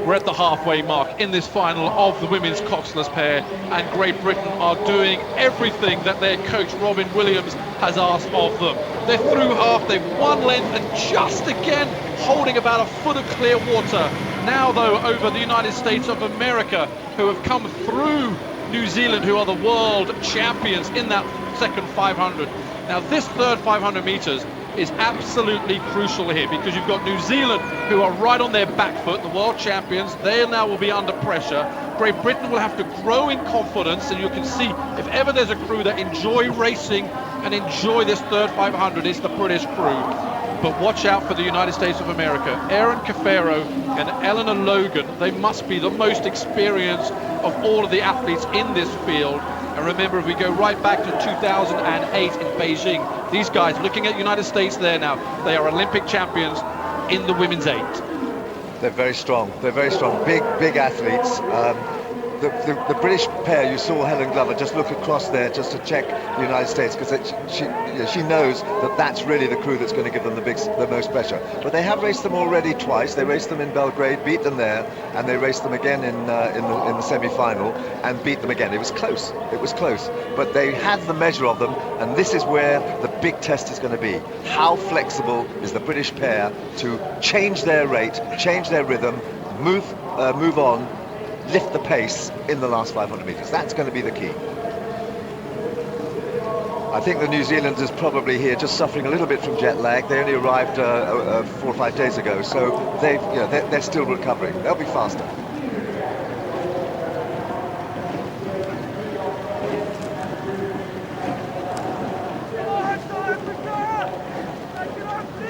We're at the halfway mark in this final of the women's coxless pair, and Great Britain are doing everything that their coach Robin Williams has asked of them. They're through half, they've won length, and just again holding about a foot of clear water. Now though, over the United States of America, who have come through New Zealand, who are the world champions in that second 500. Now this third 500 meters is absolutely crucial here, because you've got New Zealand, who are right on their back foot, the world champions. They now will be under pressure. Great Britain will have to grow in confidence, and you can see if ever there's a crew that enjoy racing and enjoy this third 500, it's the British crew. But watch out for the United States of America. Erin Cafaro and Eleanor Logan, they must be the most experienced of all of the athletes in this field. And remember, if we go right back to 2008 in Beijing, these guys, looking at United States there now, they are Olympic champions in the women's 8. They're very strong. They're very strong. Big athletes. The British pair, you saw Helen Glover just look across there just to check the United States, because she knows that that's really the crew that's going to give them the most pressure. But they have raced them already twice. They raced them in Belgrade, beat them there, and they raced them again in the semi-final and beat them again. It was close. It was close. But they had the measure of them, and this is where the big test is going to be. How flexible is the British pair to change their rate, change their rhythm, move on, lift the pace in the last 500 meters. That's going to be the key. I think the New Zealanders probably here just suffering a little bit from jet lag. They only arrived 4 or 5 days ago, so they're still recovering. They'll be faster.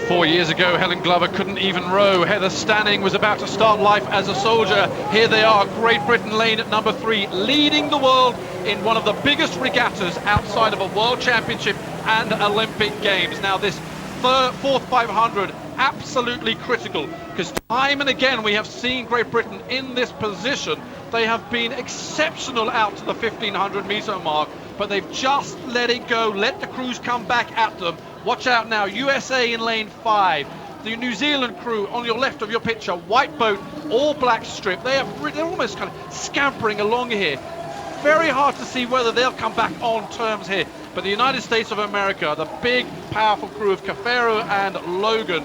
4 years ago, Helen Glover couldn't even row. Heather Stanning was about to start life as a soldier. Here they are, Great Britain lane at number 3, leading the world in one of the biggest regattas outside of a World Championship and Olympic Games. Now this fourth 500, absolutely critical, because time and again we have seen Great Britain in this position. They have been exceptional out to the 1500 meter mark, but they've just let it go, let the crews come back at them. Watch out now, USA in lane 5. The New Zealand crew on your left of your picture, white boat, all black strip. They're almost kind of scampering along here. Very hard to see whether they'll come back on terms here. But the United States of America, the big, powerful crew of Cafaro and Logan,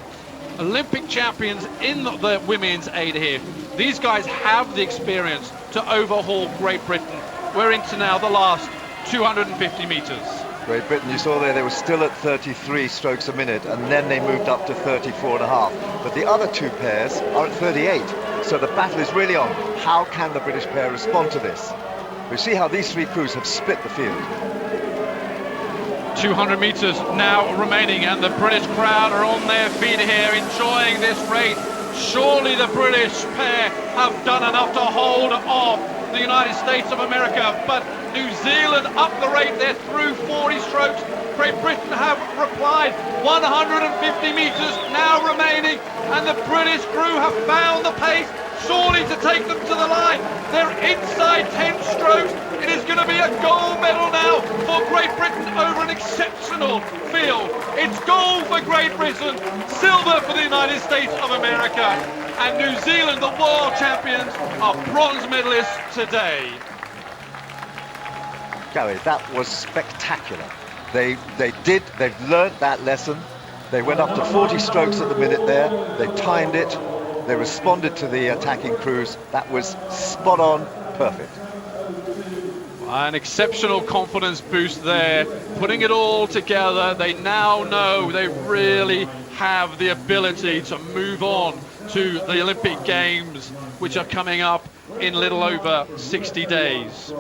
Olympic champions in the women's 8 here. These guys have the experience to overhaul Great Britain. We're into now the last 250 meters. Great Britain, you saw there, they were still at 33 strokes a minute, and then they moved up to 34.5. But the other two pairs are at 38. So the battle is really on. How can the British pair respond to this? We see how these three crews have split the field. 200 meters now remaining, and the British crowd are on their feet here, enjoying this race. Surely the British pair have done enough to hold off the United States of America, but New Zealand up the rate. They're through 40 strokes. Great Britain have replied. 150 meters now remaining, and the British crew have found the pace, surely to take them to the line. They're inside 10 strokes. It is going to be a gold medal now for Great Britain over an exceptional field. It's gold for Great Britain, silver for the United States of America, and New Zealand, the world champions, are bronze medalists today. Gary, that was spectacular. They've learnt that lesson. They went up to 40 strokes at the minute there. They timed it. They responded to the attacking crews. That was spot on, perfect. An exceptional confidence boost there, putting it all together. They now know they really have the ability to move on to the Olympic Games, which are coming up in little over 60 days.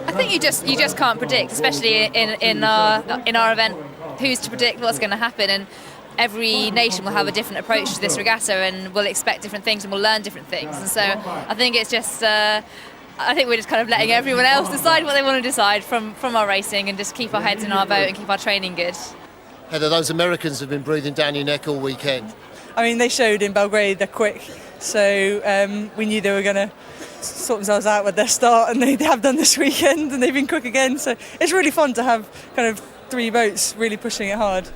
I think you just can't predict, especially in our event, who's to predict what's going to happen. And every nation will have a different approach to this regatta, and will expect different things, and will learn different things. And so I think it's just, I think we're just kind of letting everyone else decide what they want to decide from our racing, and just keep our heads in our boat and keep our training good. Heather, those Americans have been breathing down your neck all weekend. I mean, they showed in Belgrade they're quick, so we knew they were going to sort themselves out with their start, and they have done this weekend, and they've been quick again. So it's really fun to have kind of three boats really pushing it hard.